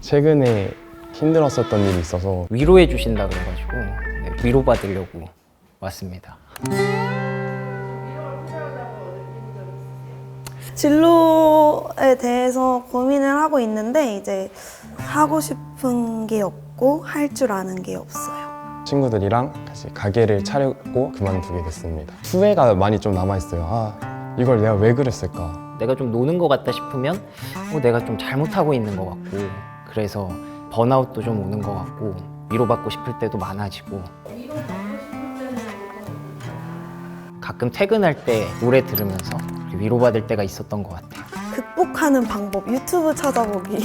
최근에 힘들었었던 일이 있어서 위로해 주신다 그래가지고 위로받으려고 왔습니다. 진로에 대해서 고민을 하고 있는데 이제 하고 싶은 게 없고 할 줄 아는 게 없어요. 친구들이랑 같이 가게를 차리고 그만두게 됐습니다. 후회가 많이 좀 남아있어요. 아, 이걸 내가 왜 그랬을까? 내가 좀 노는 것 같다 싶으면 내가 좀 잘못하고 있는 것 같고, 그래서 번아웃도 좀 오는 것 같고, 위로받고 싶을 때도 많아지고. 가끔 퇴근할 때 노래 들으면서 위로받을 때가 있었던 것 같아요. 극복하는 방법 유튜브 찾아보기.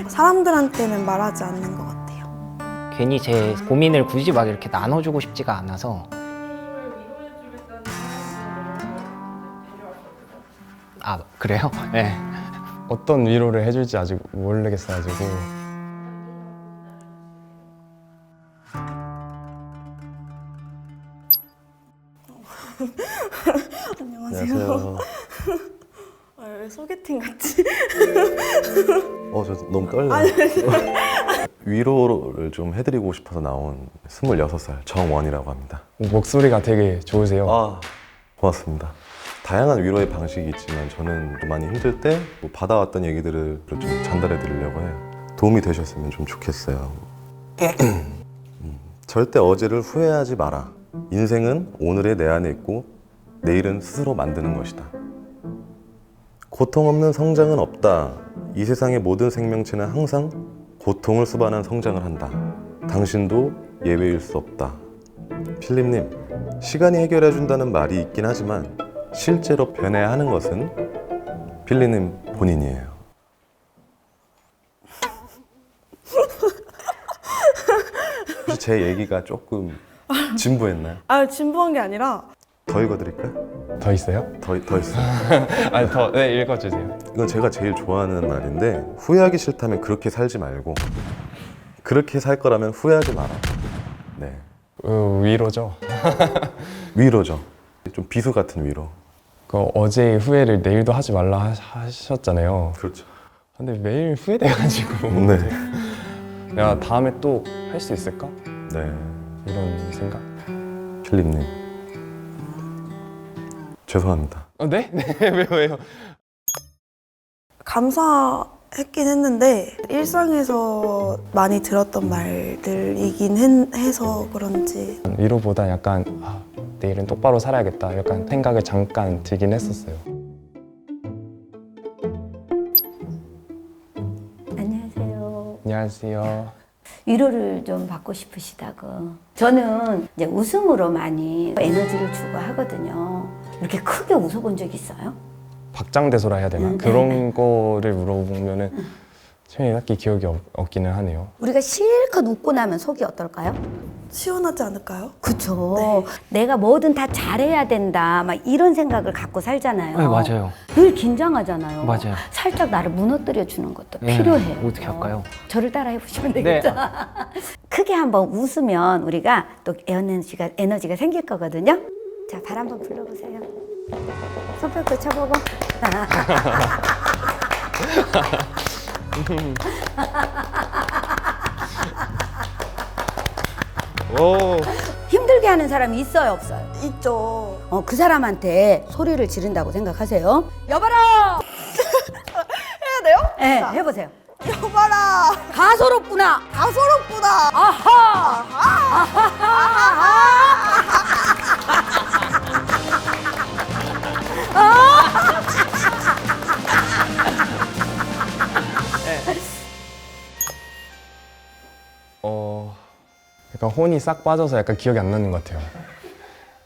사람들한테는 말하지 않는 것 같아요. 괜히 제 고민을 굳이 막 이렇게 나눠주고 싶지가 않아서. 아, 그래요? 네. 어떤 위로를 해줄지 아직 모르겠어가지고 안녕하세요. 아, 왜 소개팅 같지? 저 너무 떨려요. 위로를 좀 해드리고 싶어서 나온 26살 정원이라고 합니다. 목소리가 되게 좋으세요. 아, 고맙습니다. 다양한 위로의 방식이 있지만 저는 좀 많이 힘들 때 받아왔던 얘기들을 좀 전달해 드리려고 해요. 도움이 되셨으면 좀 좋겠어요. 절대 어제를 후회하지 마라. 인생은 오늘의 내 안에 있고 내일은 스스로 만드는 것이다. 고통 없는 성장은 없다. 이 세상의 모든 생명체는 항상 고통을 수반한 성장을 한다. 당신도 예외일 수 없다. 필립님, 시간이 해결해 준다는 말이 있긴 하지만 실제로 변해야 하는 것은 필립님 본인이에요. 혹시 제 얘기가 조금 진부했나요? 아, 진부한 게 아니라 더 읽어드릴까요? 더 있어요? 더 있어요. 아니 네, 읽어주세요. 이건 제가 제일 좋아하는 말인데, 후회하기 싫다면 그렇게 살지 말고 그렇게 살 거라면 후회하지 마라. 네, 위로죠. 위로죠. 좀 비수 같은 위로. 어제의 후회를 내일도 하지 말라 하셨잖아요. 그렇죠. 근데 매일 후회돼가지고 네. 내가 다음에 또 할 수 있을까? 네. 이런 생각. 필립님, 죄송합니다. 네? 네, 왜요? 감사했긴 했는데 일상에서 많이 들었던 말들이긴 해서 그런지 위로보다 약간 내일은 똑바로 살아야겠다 약간 생각을 잠깐 들긴 했었어요. 안녕하세요. 안녕하세요. 위로를 좀 받고 싶으시다고. 저는 이제 웃음으로 많이 에너지를 주고 하거든요. 이렇게 크게 웃어본 적 있어요? 박장대소라 해야 되나? 그런 거를 물어보면은 처음에 딱히 기억이 없기는 하네요. 우리가 실컷 웃고 나면 속이 어떨까요? 시원하지 않을까요? 그쵸. 네. 내가 뭐든 다 잘해야 된다. 막 이런 생각을 갖고 살잖아요. 네, 맞아요. 늘 긴장하잖아요. 맞아요. 살짝 나를 무너뜨려 주는 것도 네, 필요해요. 어떻게 할까요? 저를 따라 해보시면 네. 되겠죠. 크게 한번 웃으면 우리가 또 에너지가 생길 거거든요. 자, 발 한번 불러보세요. 손뼉도 쳐보고. 오. 힘들게 하는 사람이 있어요, 없어요? 있죠. 그 사람한테 소리를 지른다고 생각하세요. 여봐라! 해야 돼요? 네, 자, 해보세요. 여봐라. 가소롭구나! 가소롭구나. 아하! 약간 혼이 싹 빠져서 약간 기억이 안 나는 것 같아요.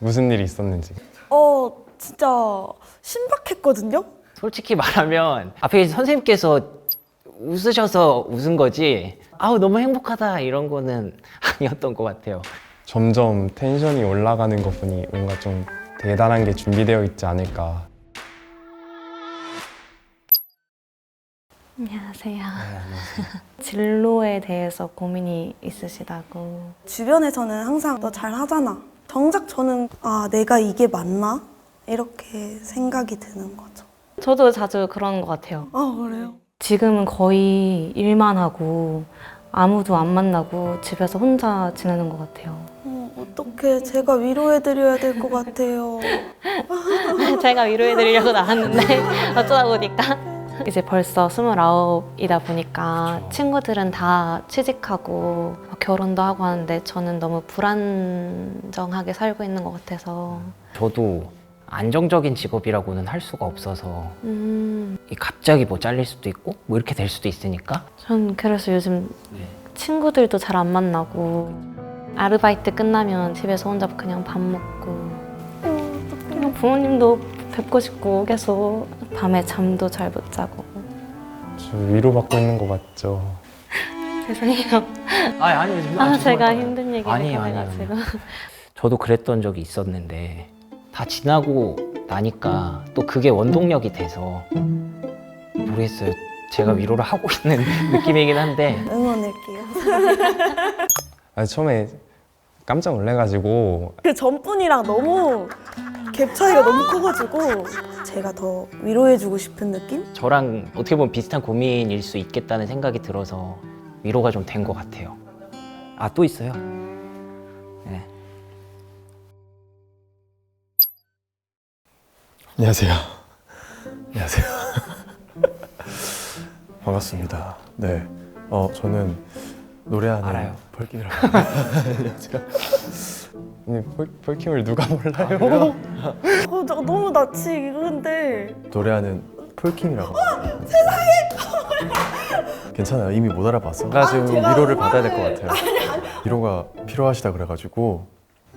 무슨 일이 있었는지. 진짜 신박했거든요. 솔직히 말하면 앞에 선생님께서 웃으셔서 웃은 거지, 너무 행복하다 이런 거는 아니었던 것 같아요. 점점 텐션이 올라가는 것 보니 뭔가 좀 대단한 게 준비되어 있지 않을까. 안녕하세요. 진로에 대해서 고민이 있으시다고. 주변에서는 항상 너 잘하잖아. 정작 저는 내가 이게 맞나? 이렇게 생각이 드는 거죠. 저도 자주 그런 것 같아요. 그래요? 지금은 거의 일만 하고 아무도 안 만나고 집에서 혼자 지내는 것 같아요. 어떻게 제가 위로해드려야 될 것 같아요. 제가 위로해드리려고 나왔는데 어쩌다 보니까 이제 벌써 29이다 보니까 친구들은 다 취직하고 결혼도 하고 하는데 저는 너무 불안정하게 살고 있는 것 같아서 저도 안정적인 직업이라고는 할 수가 없어서 이 갑자기 뭐 잘릴 수도 있고 뭐 이렇게 될 수도 있으니까 전 그래서 요즘 친구들도 잘 안 만나고 아르바이트 끝나면 집에서 혼자 그냥 밥 먹고 그냥 부모님도 뵙고 싶고 계속 밤에 잠도 잘 못 자고 저 위로받고 있는 거 맞죠? 죄송해요. 아니 제가 힘든 얘기를 아니에요. 해가지고. 저도 그랬던 적이 있었는데 다 지나고 나니까 또 그게 원동력이 돼서 모르겠어요. 제가 위로를 하고 있는 느낌이긴 한데 응원할게요. 아니, 처음에 깜짝 놀래가지고 그 전분이랑 너무 갭 차이가 너무 커가지고 제가 더 위로해주고 싶은 느낌? 저랑 어떻게 보면 비슷한 고민일 수 있겠다는 생각이 들어서 위로가 좀 된 것 같아요. 아, 또 있어요. 네. 안녕하세요. 안녕하세요. 반갑습니다. 네, 저는 노래하는 알아요. 펄킴이라고 합니다. 안녕하세요. 근데 폴킴을 누가 몰라요? 저 너무 낯이 익은데 노래하는 폴킴이라고 합니다. 세상에! 괜찮아요. 이미 못 알아봤어. 가지고 위로를 받아야 될 것 같아요. 위로가 필요하시다 그래가지고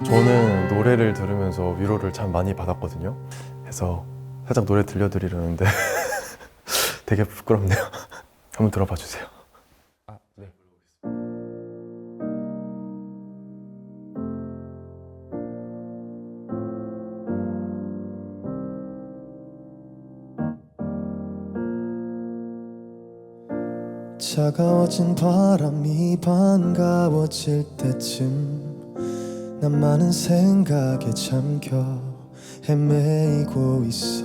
저는 노래를 들으면서 위로를 참 많이 받았거든요. 그래서 살짝 노래 들려드리려는데 되게 부끄럽네요. 한번 들어봐 주세요. 아, 네. 차가워진 바람이 반가워질 때쯤 난 많은 생각에 잠겨 헤매이고 있어.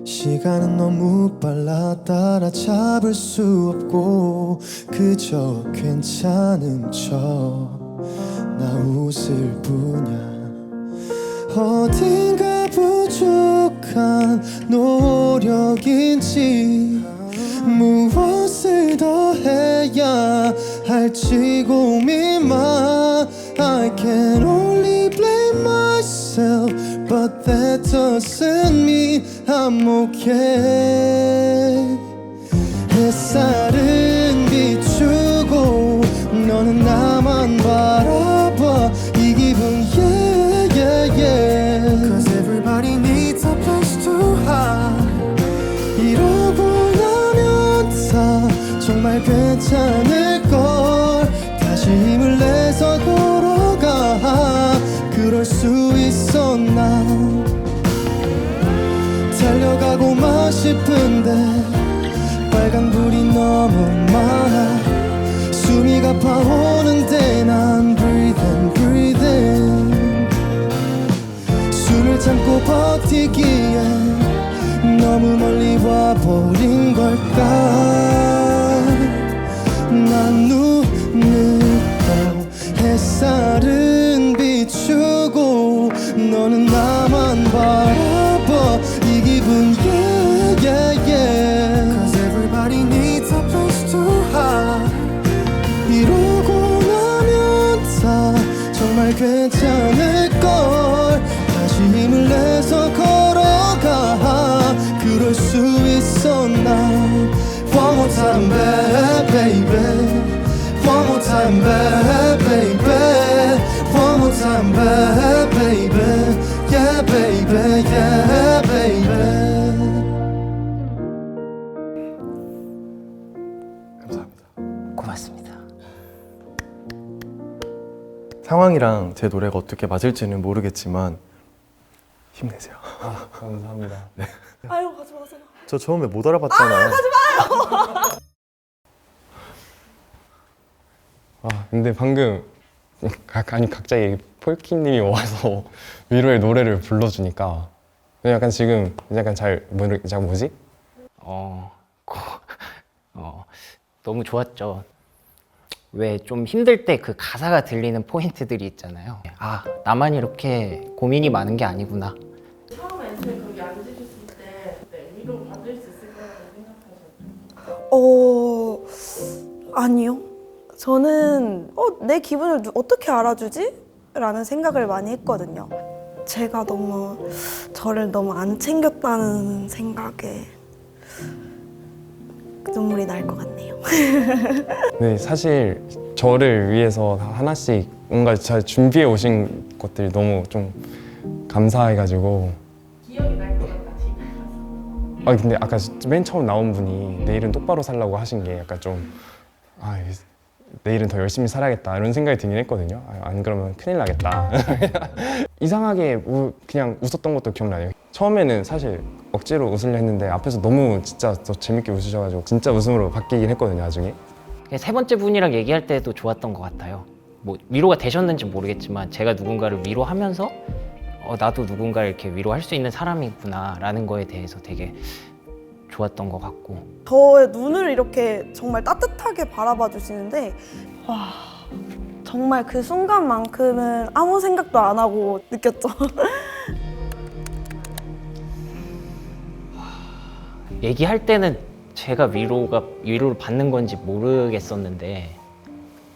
시간은 너무 빨라 따라잡을 수 없고 그저 괜찮은 척 나 웃을 뿐이야. 어딘가 부족한 노력인지 무엇을 더 해야 할지 고민만. I can only blame myself, but that doesn't mean I'm okay. 햇살은 비추고 너는 나만 바라봐. 이 기분 yeah yeah yeah. Cause everybody needs a place to hide. 이러고 나면 다 정말 괜찮을걸. 다시 힘을 내서 걸어가. 그럴 수 있어. 난 달려가고만 싶은데 빨간불이 너무 많아. 숨이 가파오는데 난 breathing breathing. 숨을 참고 버티기에 너무 멀리 와버린 걸까. 난 눈을 떠 햇살은 비추고 너는 나만 바라봐. 이 기분 yeah yeah yeah. Cause everybody needs a place to hide. 이러고 나면 다 정말 괜찮을걸. 다시 힘을 내서 걸어가. 그럴 수 있어. 난 One more time baby. One more time baby. One more time baby. Yeah baby yeah baby. 감사합니다. 고맙습니다. 상황이랑 제 노래가 어떻게 맞을지는 모르겠지만 힘내세요. 아, 감사합니다. 아유 가지 마세요. 저 처음에 못 알아봤잖아요. 아, 근데 방금 갑자기 폴킴님이 와서 위로의 노래를 불러주니까 약간 지금 약간 잘 뭐지? 너무 좋았죠. 왜 좀 힘들 때 그 가사가 들리는 포인트들이 있잖아요. 아, 나만 이렇게 고민이 많은 게 아니구나. 처음에 거기 앉으셨을 때 위로 받을 수 있을 거라고 생각하셨나요? 아니요. 저는 내 기분을 어떻게 알아주지? 라는 생각을 많이 했거든요. 제가 너무 저를 너무 안 챙겼다는 생각에 눈물이 날 것 같네요. 네, 사실 저를 위해서 하나씩 뭔가 잘 준비해 오신 것들이 너무 좀 감사해가지고. 기억이 날 것 같다 지금 가서. 근데 아까 맨 처음 나온 분이 내일은 똑바로 살라고 하신 게 약간 좀 내일은 더 열심히 살아야겠다 이런 생각이 들긴 했거든요. 안 그러면 큰일 나겠다. 이상하게 그냥 웃었던 것도 기억나요. 처음에는 사실 억지로 웃으려 했는데 앞에서 너무 진짜 더 재밌게 웃으셔가지고 진짜 웃음으로 바뀌긴 했거든요, 나중에. 세 번째 분이랑 얘기할 때도 좋았던 것 같아요. 뭐 위로가 되셨는지 모르겠지만 제가 누군가를 위로하면서 나도 누군가를 이렇게 위로할 수 있는 사람이구나라는 거에 대해서 되게 좋았던 것 같고. 저의 눈을 이렇게 정말 따뜻하게 바라봐 주시는데 와, 정말 그 순간만큼은 아무 생각도 안 하고 느꼈죠. 얘기할 때는 제가 위로를 받는 건지 모르겠었는데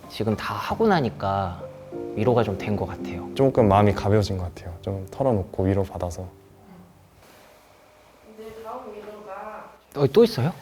지금 다 하고 나니까 위로가 좀 된 것 같아요. 조금 마음이 가벼워진 것 같아요. 좀 털어놓고 위로 받아서. 이제 다음 위로가 또 있어요?